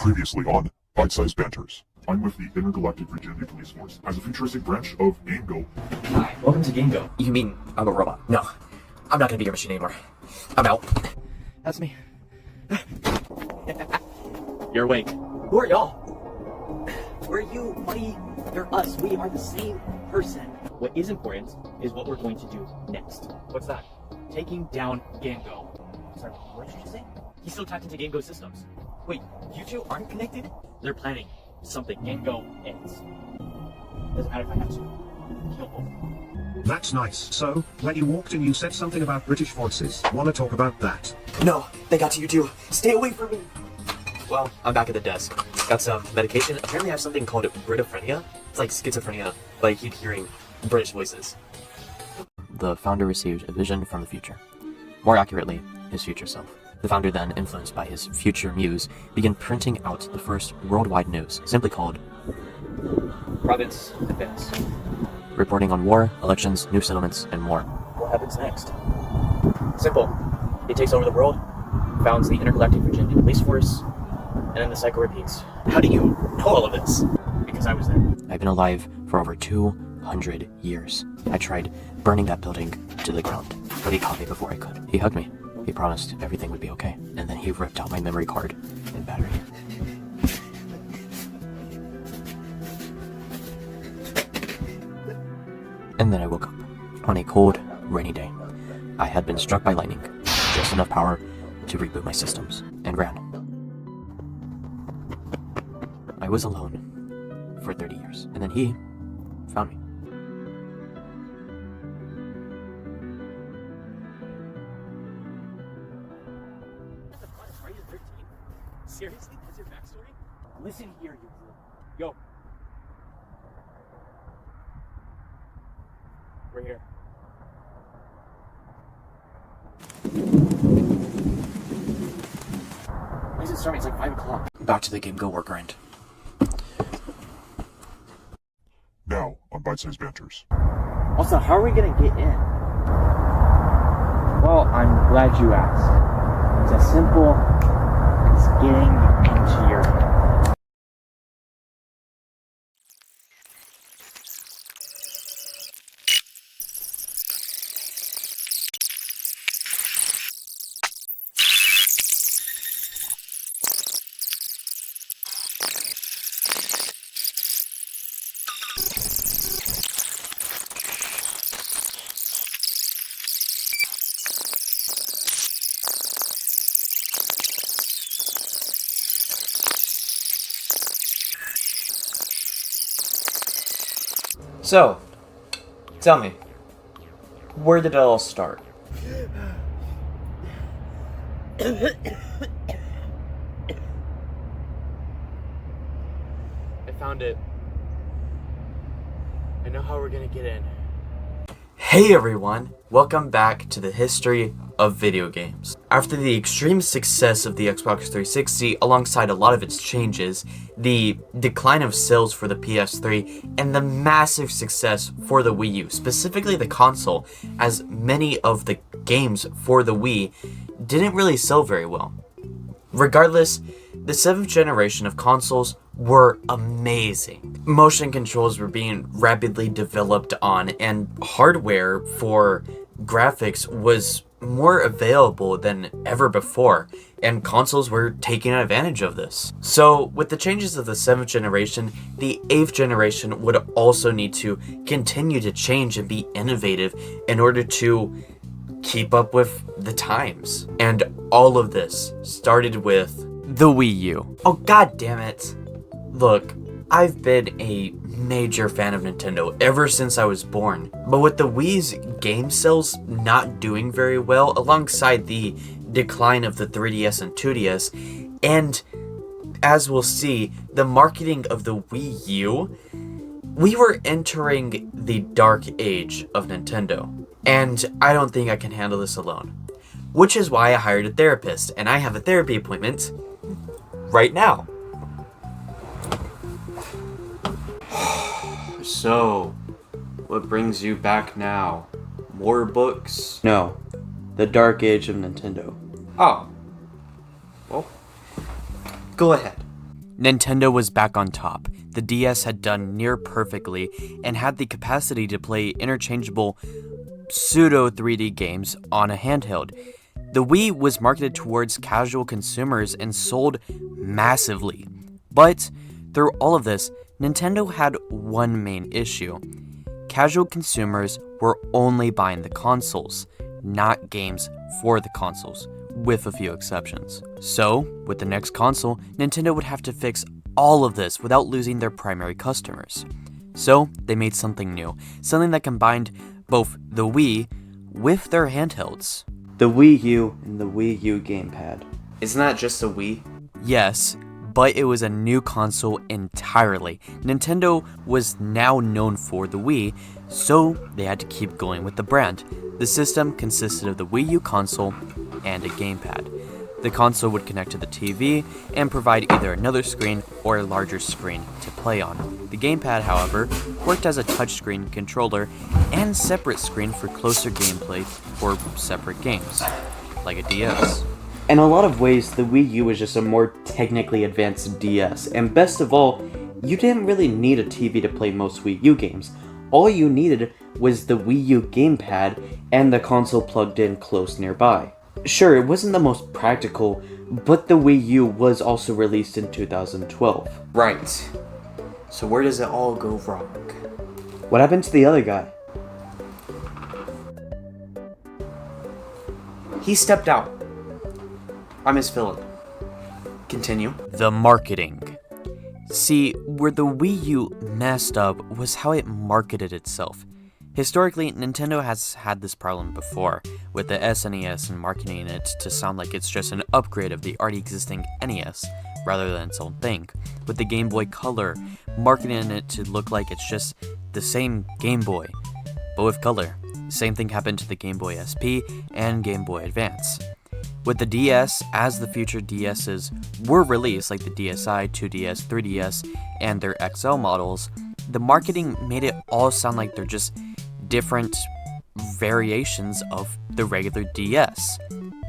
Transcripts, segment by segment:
Previously on Byte-Sized Banters. I'm with the Intergalactic Virginity Police Force as a futuristic branch of GameGo. Hi, welcome to GameGo. You mean I'm a robot? No, I'm not gonna be your machine anymore. I'm out. That's me. You're awake. Who are y'all? We're you, buddy. You're us. We are the same person. What is important is what we're going to do next. What's that? Taking down GameGo. Sorry, what did you just say? He's still tapped into GameGo systems. Wait, you two aren't connected? They're planning something. GameGo ends. Doesn't matter if I have to. Kill both. That's nice. So, when you walked in you said something about British voices. Wanna talk about that? No, they got to you too. Stay away from me. Well, I'm back at the desk. Got some medication. Apparently I have something called Britophrenia. It's like schizophrenia, but I keep hearing British voices. The founder received a vision from the future. More accurately, his future self. The founder then, influenced by his future muse, began printing out the first worldwide news, simply called Province Advance. Reporting on war, elections, new settlements, and more. What happens next? Simple. He takes over the world, founds the Intergalactic Virginity Police Force, and then the cycle repeats. How do you know all of this? Because I was there. I've been alive for over 200 years. I tried burning that building to the ground, but he caught me before I could. He hugged me. He promised everything would be okay. And then he ripped out my memory card and battery. And then I woke up on a cold, rainy day. I had been struck by lightning, just enough power to reboot my systems, and ran. I was alone for 30 years, and then he found me. Seriously? That's your backstory? Listen here, you fool. Yo. We're here. Why is it starting? It's like 5 o'clock. Back to the GameGo work grind. Now on Byte-Sized Banters. Also, how are we gonna get in? Well, I'm glad you asked. It's as simple as getting into your head. So, tell me, where did it all start? I found it. I know how we're gonna get in. Hey everyone, welcome back to the history of video games. After the extreme success of the Xbox 360 alongside a lot of its changes, the decline of sales for the PS3, and the massive success for the Wii U, specifically the console, as many of the games for the Wii didn't really sell very well. Regardless, the 7th generation of consoles were amazing. Motion controls were being rapidly developed on, and hardware for graphics was more available than ever before, and consoles were taking advantage of this. So with the changes of the 7th generation, the 8th generation would also need to continue to change and be innovative in order to keep up with the times. And all of this started with the Wii U. Oh god damn it. Look, I've been a major fan of Nintendo ever since I was born, but with the Wii's game sales not doing very well alongside the decline of the 3DS and 2DS, and as we'll see, the marketing of the Wii U, we were entering the dark age of Nintendo, and I don't think I can handle this alone. Which is why I hired a therapist, and I have a therapy appointment right now. So, what brings you back now? More books? No, the dark age of Nintendo. Oh. Well, go ahead. Nintendo was back on top. The DS had done near perfectly and had the capacity to play interchangeable pseudo 3D games on a handheld. The Wii was marketed towards casual consumers and sold massively. But through all of this, Nintendo had one main issue. Casual consumers were only buying the consoles, not games for the consoles, with a few exceptions. So, with the next console, Nintendo would have to fix all of this without losing their primary customers. So, they made something new, something that combined both the Wii with their handhelds. The Wii U and the Wii U gamepad. Isn't that just a Wii? Yes, but it was a new console entirely. Nintendo was now known for the Wii, so they had to keep going with the brand. The system consisted of the Wii U console and a gamepad. The console would connect to the TV and provide either another screen or a larger screen to play on. The gamepad, however, worked as a touchscreen controller and separate screen for closer gameplay for separate games, like a DS. In a lot of ways, the Wii U was just a more technically advanced DS, and best of all, you didn't really need a TV to play most Wii U games. All you needed was the Wii U gamepad and the console plugged in close nearby. Sure, it wasn't the most practical, but the Wii U was also released in 2012. Right. So where does it all go wrong? What happened to the other guy? He stepped out. I'm his villain. Continue. The marketing. See, where the Wii U messed up was how it marketed itself. Historically, Nintendo has had this problem before, with the SNES and marketing it to sound like it's just an upgrade of the already existing NES, rather than its own thing. With the Game Boy Color, marketing it to look like it's just the same Game Boy, but with color. Same thing happened to the Game Boy SP and Game Boy Advance. With the DS, as the future DSs were released, like the DSi, 2DS, 3DS, and their XL models, the marketing made it all sound like they're just different variations of the regular DS.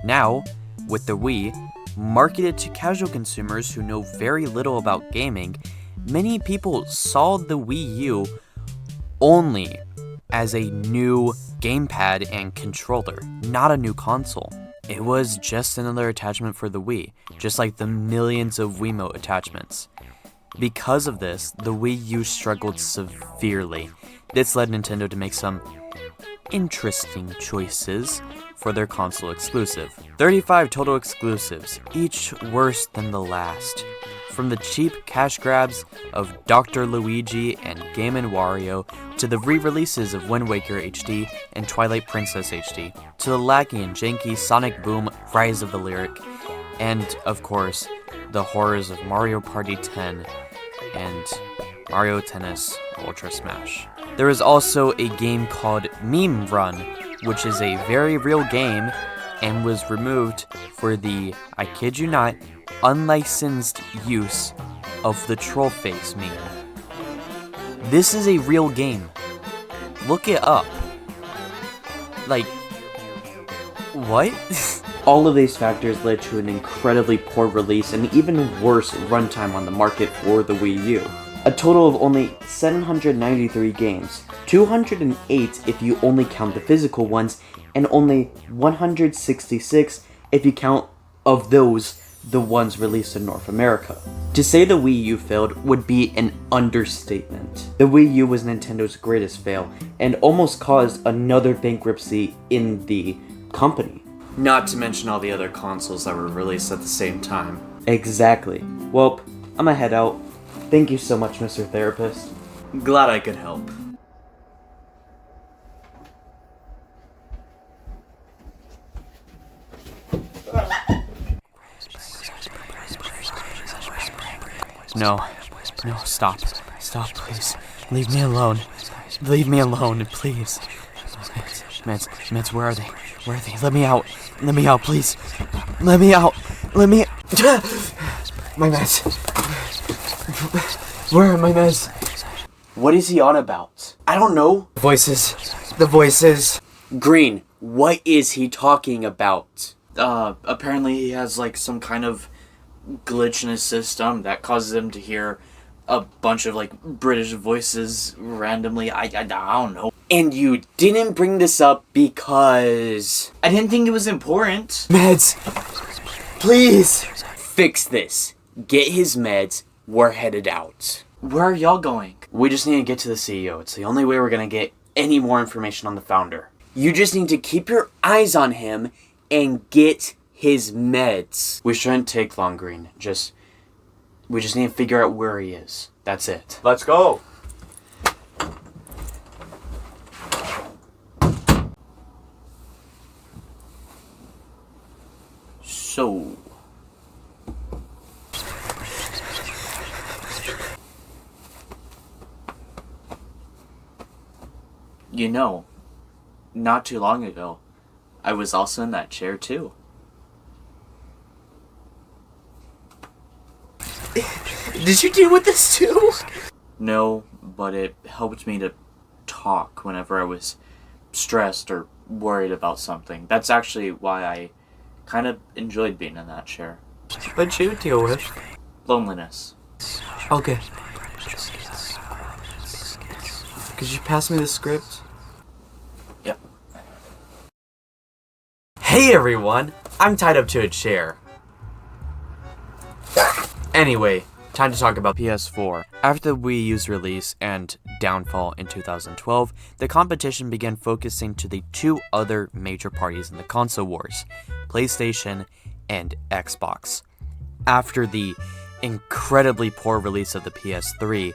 Now, with the Wii, marketed to casual consumers who know very little about gaming, many people saw the Wii U only as a new gamepad and controller, not a new console. It was just another attachment for the Wii, just like the millions of Wiimote attachments. Because of this, the Wii U struggled severely. This led Nintendo to make some interesting choices for their console exclusive. 35 total exclusives, each worse than the last. From the cheap cash grabs of Dr. Luigi and Game & Wario, to the re-releases of Wind Waker HD and Twilight Princess HD, to the laggy and janky Sonic Boom Rise of the Lyric, and, of course, the horrors of Mario Party 10 and Mario Tennis Ultra Smash. There is also a game called Meme Run, which is a very real game and was removed for the, I kid you not, unlicensed use of the troll face meme. This is a real game. Look it up. Like, what? All of these factors led to an incredibly poor release and even worse runtime on the market for the Wii U. A total of only 793 games, 208 if you only count the physical ones, and only 166 if you count of those the ones released in North America. To say the Wii U failed would be an understatement. The Wii U was Nintendo's greatest fail, and almost caused another bankruptcy in the company. Not to mention all the other consoles that were released at the same time. Exactly. Well, I'ma head out. Thank you so much, Mr. Therapist. Glad I could help. No, stop, please. Leave me alone. Leave me alone, please. Meds, where are they? Where are they? Let me out, please. Let me out. My meds. Where are my meds? What is he on about? I don't know. The voices. Green, what is he talking about? Apparently he has like some kind of glitch in his system that causes him to hear a bunch of like British voices randomly. I don't know. And you didn't bring this up because I didn't think it was important. Meds, please fix this. Get his meds. We're headed out. Where are y'all going? We just need to get to the CEO. It's the only way we're gonna get any more information on the founder. You just need to keep your eyes on him and get his meds. We shouldn't take long, Green. We just need to figure out where he is. That's it. Let's go. So, you know, not too long ago, I was also in that chair too. Did you deal with this too? No, but it helped me to talk whenever I was stressed or worried about something. That's actually why I kind of enjoyed being in that chair. What'd you deal with? Loneliness. Okay. Could you pass me the script? Yep. Hey everyone! I'm tied up to a chair. Anyway, time to talk about PS4. After the Wii U's release and downfall in 2012, the competition began focusing to the two other major parties in the console wars, PlayStation and Xbox. After the incredibly poor release of the PS3,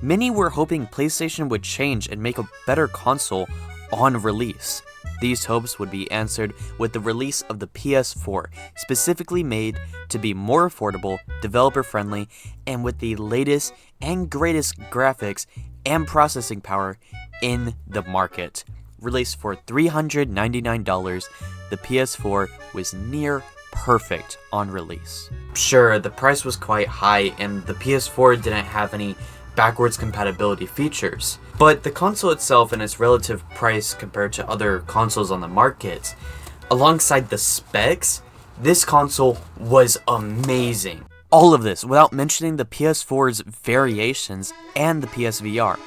many were hoping PlayStation would change and make a better console on release. These hopes would be answered with the release of the PS4, specifically made to be more affordable, developer-friendly, and with the latest and greatest graphics and processing power in the market. Released for $399, the PS4 was near perfect on release. Sure, the price was quite high and the PS4 didn't have any backwards compatibility features, but the console itself and its relative price compared to other consoles on the market, alongside the specs, this console was amazing. All of this without mentioning the PS4's variations and the PSVR.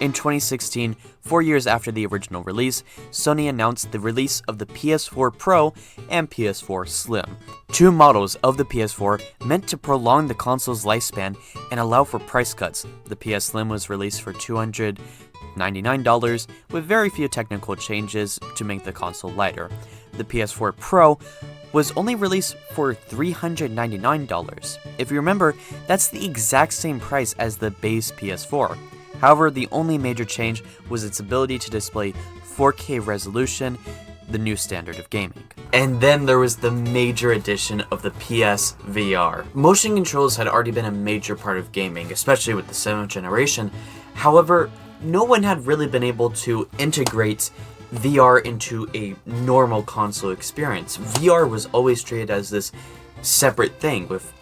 In 2016, 4 years after the original release, Sony announced the release of the PS4 Pro and PS4 Slim, two models of the PS4 meant to prolong the console's lifespan and allow for price cuts. The PS Slim was released for $299 with very few technical changes to make the console lighter. The PS4 Pro was only released for $399. If you remember, that's the exact same price as the base PS4. However, the only major change was its ability to display 4K resolution, the new standard of gaming. And then there was the major addition of the PSVR. Motion controls had already been a major part of gaming, especially with the 7th generation. However, no one had really been able to integrate VR into a normal console experience. VR was always treated as this separate thing with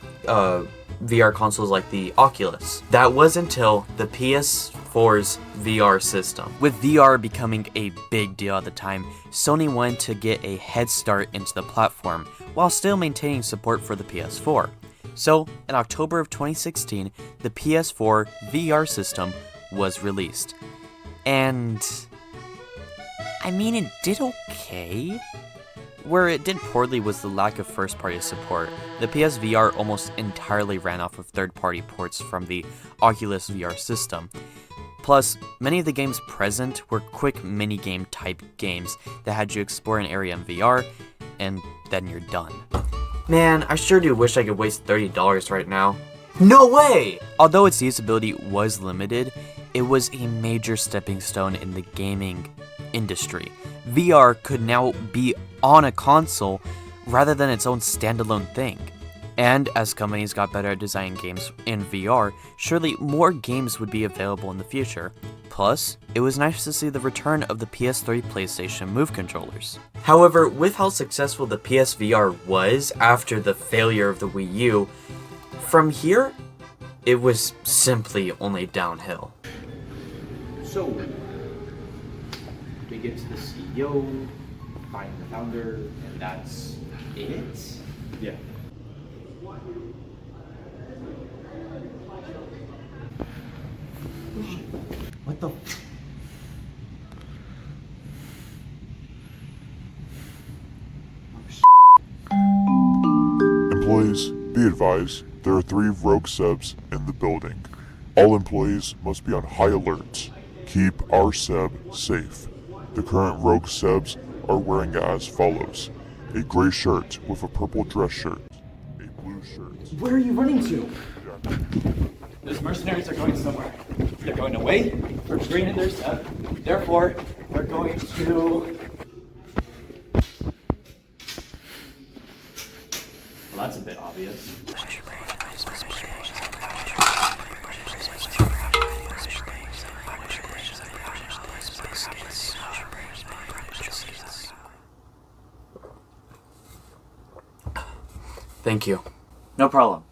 VR consoles like the Oculus. That was until the PS4's VR system. With VR becoming a big deal at the time, Sony wanted to get a head start into the platform while still maintaining support for the PS4. So, in October of 2016, the PS4 VR system was released. And I mean, it did okay. Where it did poorly was the lack of first-party support. The PSVR almost entirely ran off of third-party ports from the Oculus VR system. Plus, many of the games present were quick mini-game type games that had you explore an area in VR, and then you're done. Man, I sure do wish I could waste $30 right now. No way! Although its usability was limited, it was a major stepping stone in the gaming industry. VR could now be on a console rather than its own standalone thing. And as companies got better at designing games in VR, surely more games would be available in the future. Plus, it was nice to see the return of the PS3 PlayStation Move controllers. However, with how successful the PSVR was after the failure of the Wii U, from here, it was simply only downhill. So, we get to the CEO, find the founder, and that's it? Yeah. What the? Employees, be advised, there are 3 rogue subs in the building. All employees must be on high alert. Keep our sub safe. The current rogue subs are wearing as follows: a gray shirt with a purple dress shirt, a blue shirt. Where are you running to? Those mercenaries are going somewhere. They're going away from green and their stuff. Therefore, they're going to... Well, that's a bit obvious. Thank you. No problem.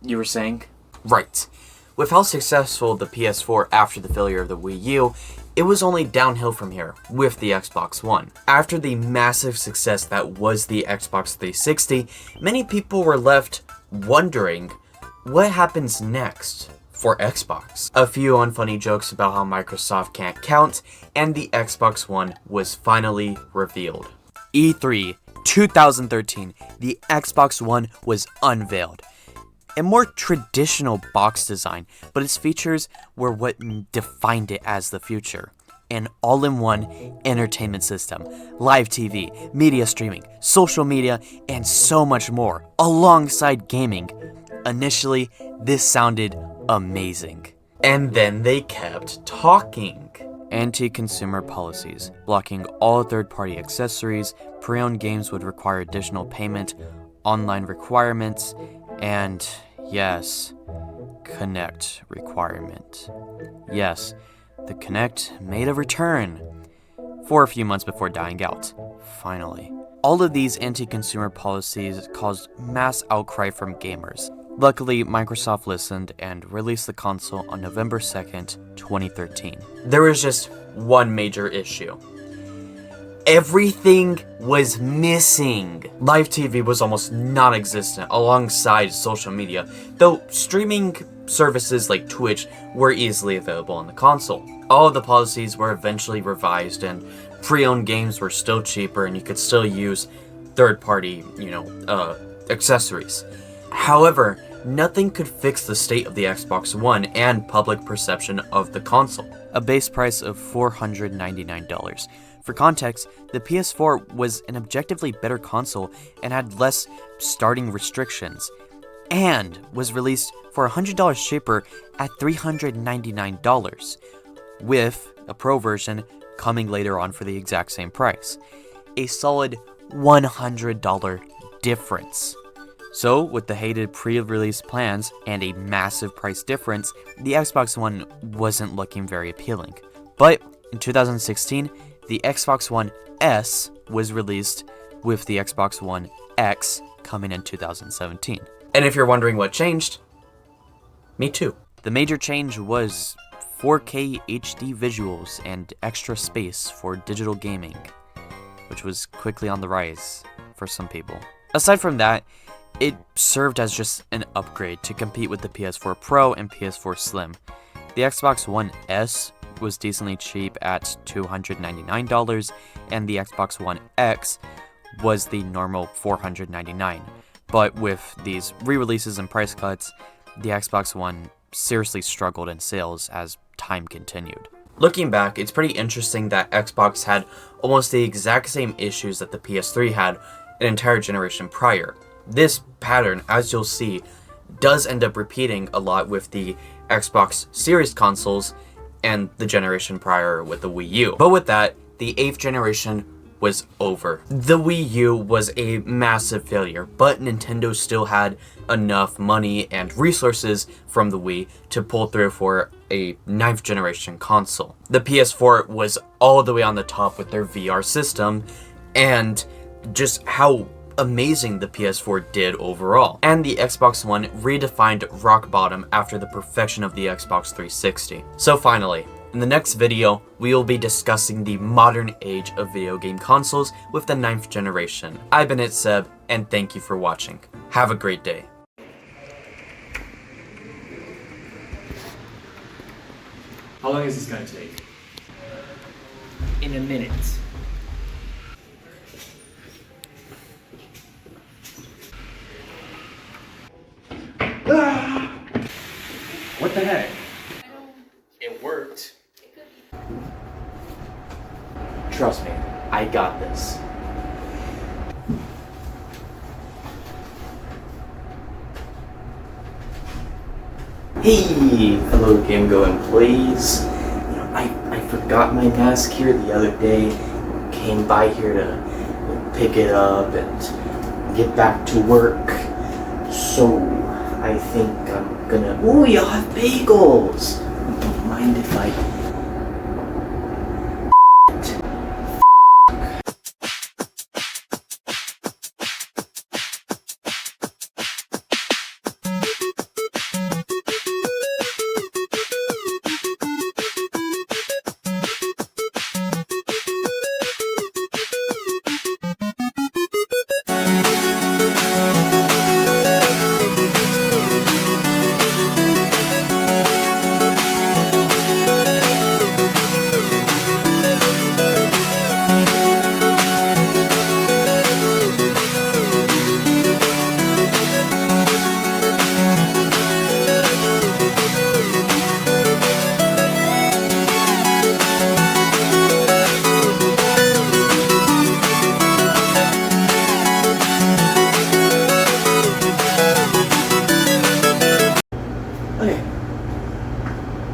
You were saying? Right. With how successful the PS4 after the failure of the Wii U, it was only downhill from here with the Xbox One. After the massive success that was the Xbox 360, many people were left wondering what happens next for Xbox. A few unfunny jokes about how Microsoft can't count, and the Xbox One was finally revealed. E3 2013, the Xbox One was unveiled. A more traditional box design, but its features were what defined it as the future. An all-in-one entertainment system, live TV, media streaming, social media, and so much more, alongside gaming. Initially, this sounded amazing. And then they kept talking. Anti-consumer policies, blocking all third-party accessories, pre-owned games would require additional payment, online requirements, and yes, Kinect requirement. Yes, the Kinect made a return for a few months before dying out, finally. All of these anti-consumer policies caused mass outcry from gamers. Luckily, Microsoft listened and released the console on November 2nd, 2013. There was just one major issue. Everything was missing. Live TV was almost non-existent alongside social media, though streaming services like Twitch were easily available on the console. All of the policies were eventually revised, and pre-owned games were still cheaper, and you could still use third-party, accessories. However, nothing could fix the state of the Xbox One and public perception of the console. A base price of $499. For context, the PS4 was an objectively better console and had less starting restrictions, and was released for $100 cheaper at $399, with a Pro version coming later on for the exact same price. A solid $100 difference. So, with the hated pre-release plans and a massive price difference, the Xbox One wasn't looking very appealing. But in 2016, the Xbox One S was released, with the Xbox One X coming in 2017. And if you're wondering what changed, me too. The major change was 4K HD visuals and extra space for digital gaming, which was quickly on the rise for some people. Aside from that, it served as just an upgrade to compete with the PS4 Pro and PS4 Slim. The Xbox One S was decently cheap at $299, and the Xbox One X was the normal $499. But with these re-releases and price cuts, the Xbox One seriously struggled in sales as time continued. Looking back, it's pretty interesting that Xbox had almost the exact same issues that the PS3 had an entire generation prior. This pattern, as you'll see, does end up repeating a lot with the Xbox Series consoles and the generation prior with the Wii U. But with that, the 8th generation was over. The Wii U was a massive failure, but Nintendo still had enough money and resources from the Wii to pull through for a 9th generation console. The PS4 was all the way on the top with their VR system, and just how amazing the PS4 did overall. And the Xbox One redefined rock bottom after the perfection of the Xbox 360. So finally, in the next video, we will be discussing the modern age of video game consoles with the 9th generation. I've been Seb, and thank you for watching. Have a great day. How long is this gonna take? In a minute. What the heck? It worked. Trust me, I got this. Hey, hello Gamego employees. I forgot my mask here the other day. Came by here to pick it up and get back to work. So I think I'm gonna. Oh, y'all have bagels. Don't mind if I. Okay.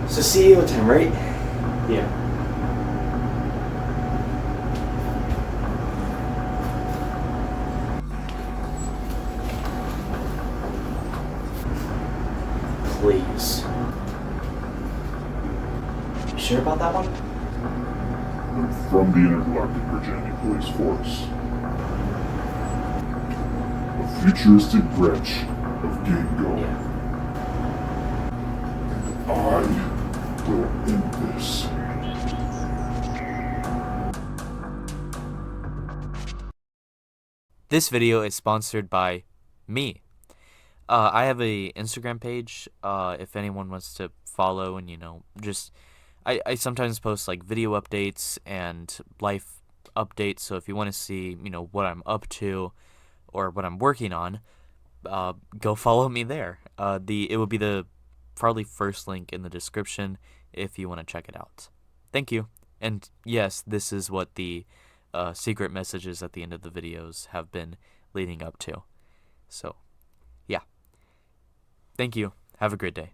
So CEO time, right? Yeah. Please. You sure about that one? From the Intergalactic Virginia Police Force. A futuristic branch of Gamego. Yeah. I will end this. This video is sponsored by me. I have a Instagram page, if anyone wants to follow and, just, I sometimes post, like, video updates and life updates, so if you want to see, what I'm up to or what I'm working on, go follow me there. It will be the probably first link in the description if you want to check it out. Thank you. And yes, this is what the secret messages at the end of the videos have been leading up to. So, yeah. Thank you. Have a great day.